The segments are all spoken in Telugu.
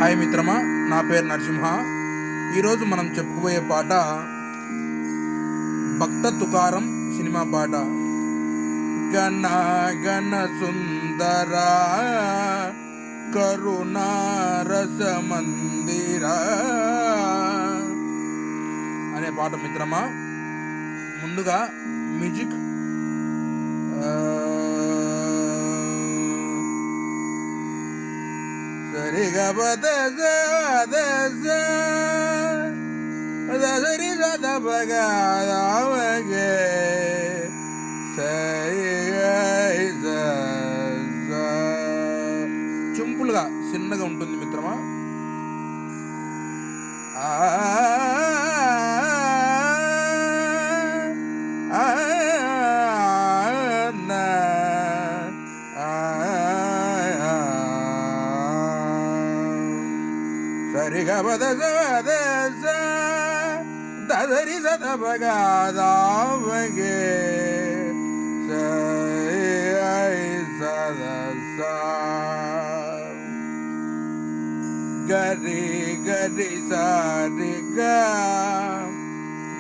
హాయ్ మిత్రమా, నా పేరు నరసింహ. ఈరోజు మనం చెప్పుకోబోయే పాట భక్త తుకారం సినిమా పాట. గణ గణ సుందర కరుణారస మందిర అనే పాట మిత్రమా. ముందుగా మ్యూజిక్ సరిగా సరి సదపగాగే సింపుల్గా చిన్నగా ఉంటుంది మిత్రమా. సరిగా దరి సదపగాగే గరి గరి సారి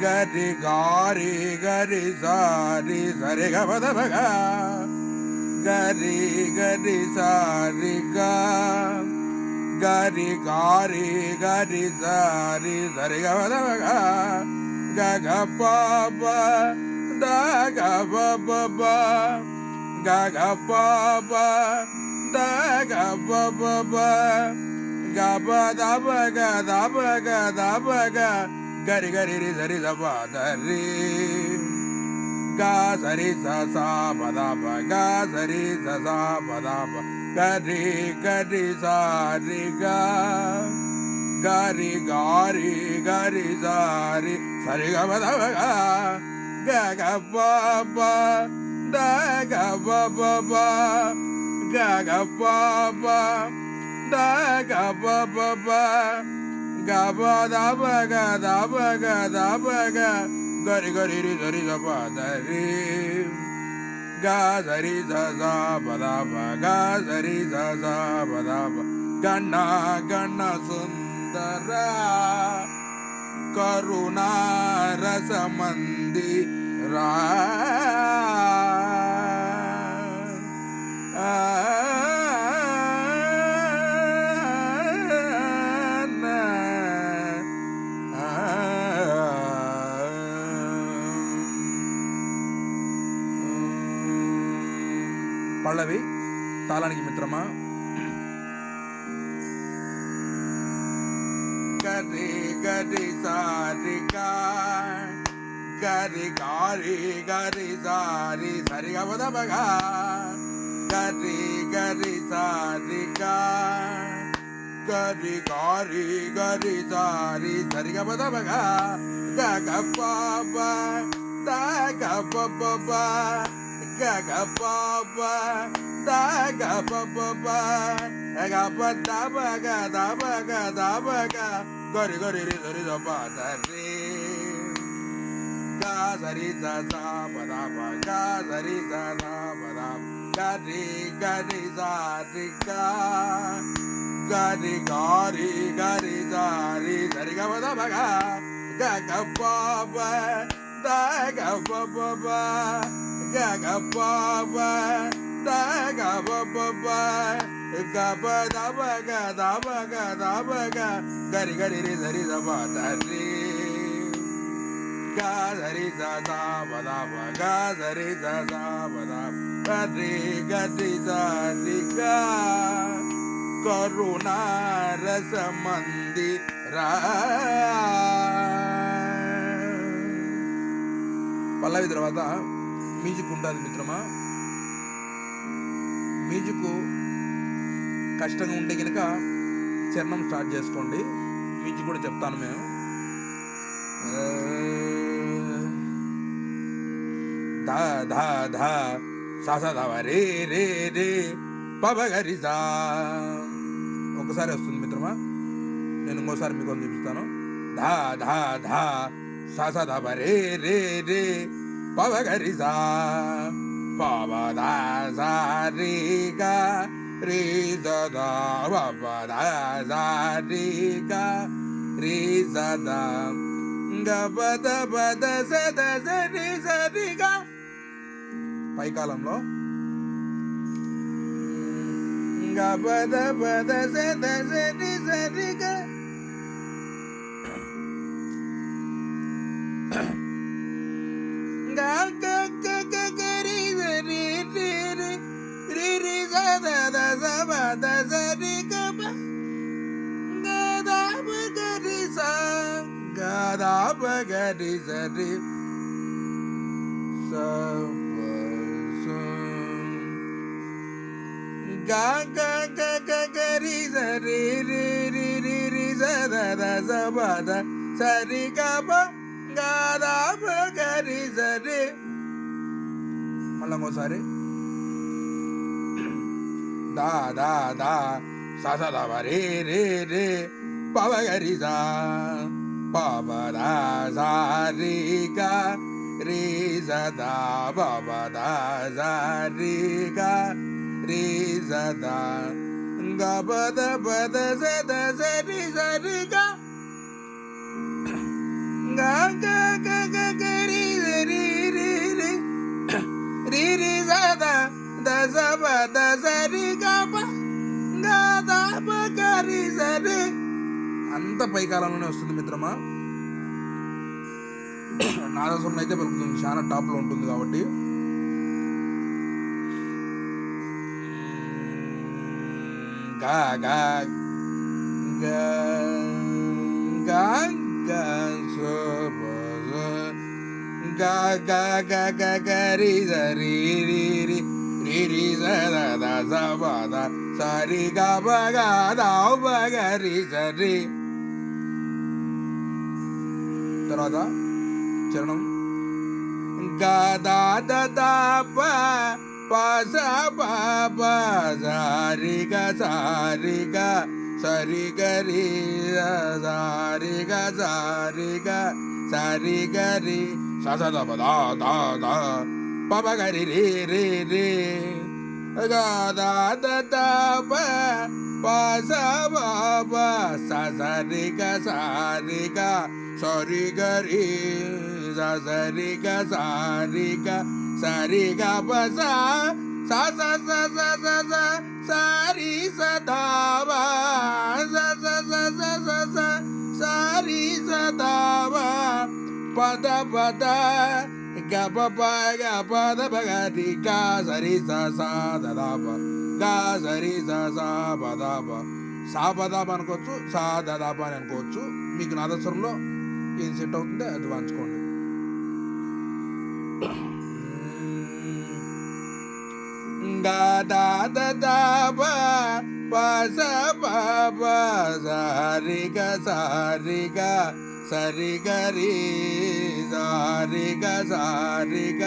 గరి గారి గరి సారి సరి గబదబగా గరి గరి సారి గరి గారి గరి సారి సరి గబదబగా గగ పాప దగ బబ గగ పాప దగ బబ గబ దబ గ దబ గ దబ గ గరి గరి రి సరి దబ దరి గా సరి స సా పద ప గా సరి స సా పద ప గరి గరి సారి గా గరి గారి గరి సారి సరి గ పద ప గ గ ప ప ద గ ప ప ప గ గ ప ప da ga ba ba ba ga ba da ba ga da ba ga da ba ga gari gari ri gari da ba da ri ga zari za za ba da ba ga zari za za ba da ba gana gana sundara karuna rasa mandira పల్లవి తాళానికి మిత్రమా. గరి గరి సారి గరి గారి గరి సారి సరి గబదబగా గరి గరి సారి గరి గారి గరి సారి సరి గబదబగా గగ పాప దగ పప గగ పాప దగ పప గప దబ గ దబ గ దబ గ గరి గరి రి సరి దప దరి గా సరి స సా పద ప గా సరి స సా పద గరి గరి సారి గరి గారి గరి సారి సరి గ పద ప గగ పాప దగ పప గగ పాప దగ పప గప దబ గ దబ గ దబ గ గరి గరి రి సరి దబ దరి గా సరి స సా పద ప గా సరి స సా పద గరి గరి సారి గా కరుణా రస మందిరా. పల్లవి తర్వాత మ్యూజిక్ ఉంటుంది మిత్రమా. మ్యూజిక్ కష్టంగా ఉంటే కనుక చరణం స్టార్ట్ చేసుకోండి. మ్యూజిక్ కూడా చెప్తాను మేము. ధ ధ ధ స స ధ రే రే రే పబ గరి సా. ఒకసారి వస్తుంది మిత్రమా, నేను ఇంకోసారి మీకు చూపిస్తాను. ధ ధ ధ స స ధ రే రే రే పబ గరి సా పవ ద స రే గ రి సదా బద సరి గ రి సదా గ పద సద సరి సరి గ పై కాలంలో గ పద సద సరి సరి గ గ గ గ గ గ రి రి రి రి రి రి స ద ద స ప ద స రి గ ప గ ద ప గ రి స గ ద ప గ రి స రి స ప స గ గ గ గ గ రి స రి రి రి రి రి స ద ద స ప ద స రి గ ప గ ద ప గ రి స రి మళ్ళీ ఇంకోసారి దా దా దా సా సా దా రే రే రే పవ గరి సా పవ దా సా రి గా రి స దా పవ దా సా రి గా రి స దా గ పద పద స ద స రి స రి గా గ గ గ గ గ రి రి రి రి రి రి స ద ద స ప ద స రి గ ప గ ద ప గ రి స రి అంత పైకాలంలోనే వస్తుంది మిత్రమా. నాదస్వరం అయితే పలుకుతుంది, చాలా టాప్లో ఉంటుంది కాబట్టి. గా గా గా గా గా సో గా గా గా గా గా రి స రి రి రి రి రి స ద ద స ప ద స రి గ ప గ ద ప గ రి స రి. తర్వాత చరణం గ ద ద ద ప ప స ప ప స రి గ స రి గ స రి గ రి స రి గ స రి గ స రి గ రి స స ద ప ద ద ద ప ప గ రి రి రి రి గ ద ద ద ప ప స ప ప స స రి గ స రి గ స రి గ రి స స రి గ స రి గ స రి గ ప స స స స స స స స రి స ద ప స స స స స స స రి స ద ప ప ద ప ద గ ప ప గ ప ద ప గ రి గ స రి స స ద ద ప గ స రి స స ప ద ప సా ప ద ప అనుకోవచ్చు, సా ద ద ప అని అనుకోవచ్చు. మీకు నాదస్వరంలో ఏది సెట్ అవుతుందో అది పంచుకోండి. గ ద ద ద ప ప స ప ప స రి గ స రి గ స రి గ రి స రి గ స రి గ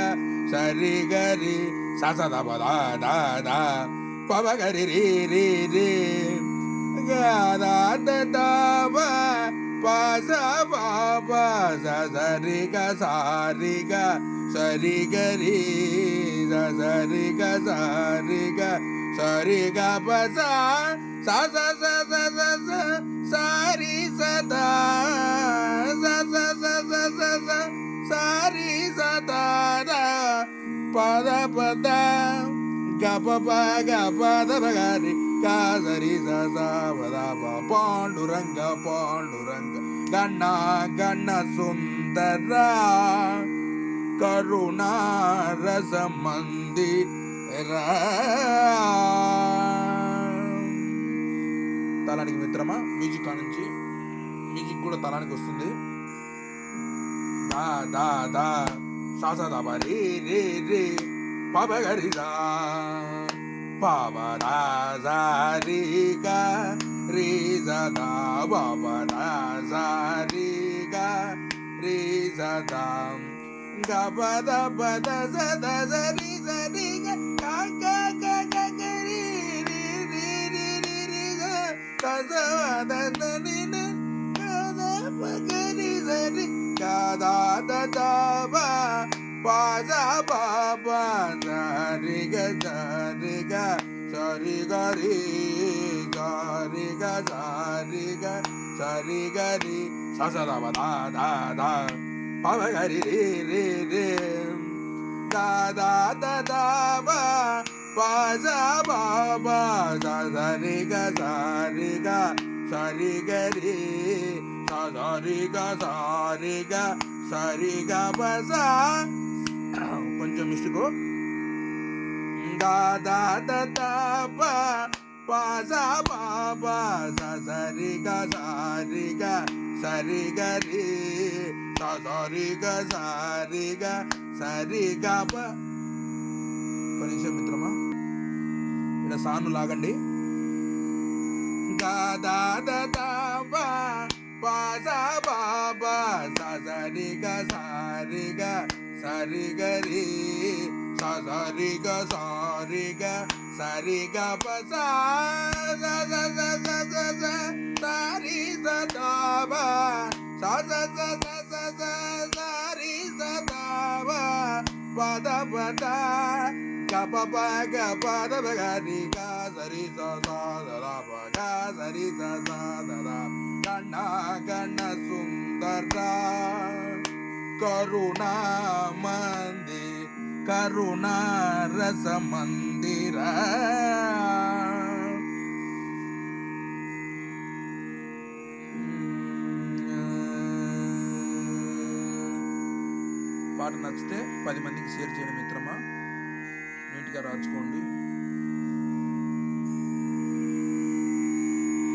స రి గ రి స స ద ప ద ద ద ప ప గ రి రి రి రి గ ద ద ద ప ప స ప ప స స రి గ స రి గ స రి గ రి స స రి గ స రి గ స రి గ ప స స స స స స స స రి స ద స స స స స స స రి స ద ద ప ద ప ద గ ప ప గ ప ద ప గ రి గ స రి స స ప ద ప పాండురంగ పాండురంగ గణ గణ సుందర కరుణా రస మందిర. తలానికి మిత్రమా మ్యూజిక్ కానుంచి మ్యూజిక్ కూడా తలానికి వస్తుంది. దా దా దా సా సా దా ప రి రి రి ప ప గ రి సా ప ప దా సా రి గ రి స దా ప ప దా సా రి గ రి స దా గ ప ద ప ద స ద స రి స రి గ గ గ గ గ రి రి రి రి రి రి గ ద స ద ద ని న గ ద ప గ రి స రి గ ద ద ద ప ప స ప ప స రి గ స రి గ స సరి గరి సరి గ సరి గ సరి గరి ససద దా దా దా పవ గరి రే రే రే దా దా దా దా బా పా సా బా బా సరి గ సరి గ సరి గరి సరి గ సరి గ సరి గ ప సా కొంచెం మిస్టేక్ దా దా దా దా పా పా సా బా బా సరి గ సరి గ సరి గ రి సరి గ సరి గ సరి గ ప మిత్రమా ఇక్కడ సాను లాగండి దా దా దా దా బా పా సా బా బా సరి గ సరి గ సరి గ రి సరి గ సరి గ సరి గ ప సా సరి సదా బా సరి సదా బా పద పద గ ప ప గ పద ప గ రి గ సరి స సా ద ర ప గ సరి స సా ద ర గణ గణ సుందర కరుణా మంది కరుణా రస మందిర పాట నచ్చితే 10 మందికి షేర్ చేయండి మిత్రమా. నీట్గా రాసుకోండి.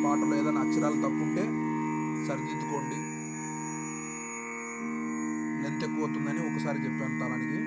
పాటలో ఏదైనా అక్షరాలు తప్పుంటే సరిదిద్దుకోండి. లెంత్ ఎక్కువ అవుతుందని ఒకసారి చెప్పాను తలానికి.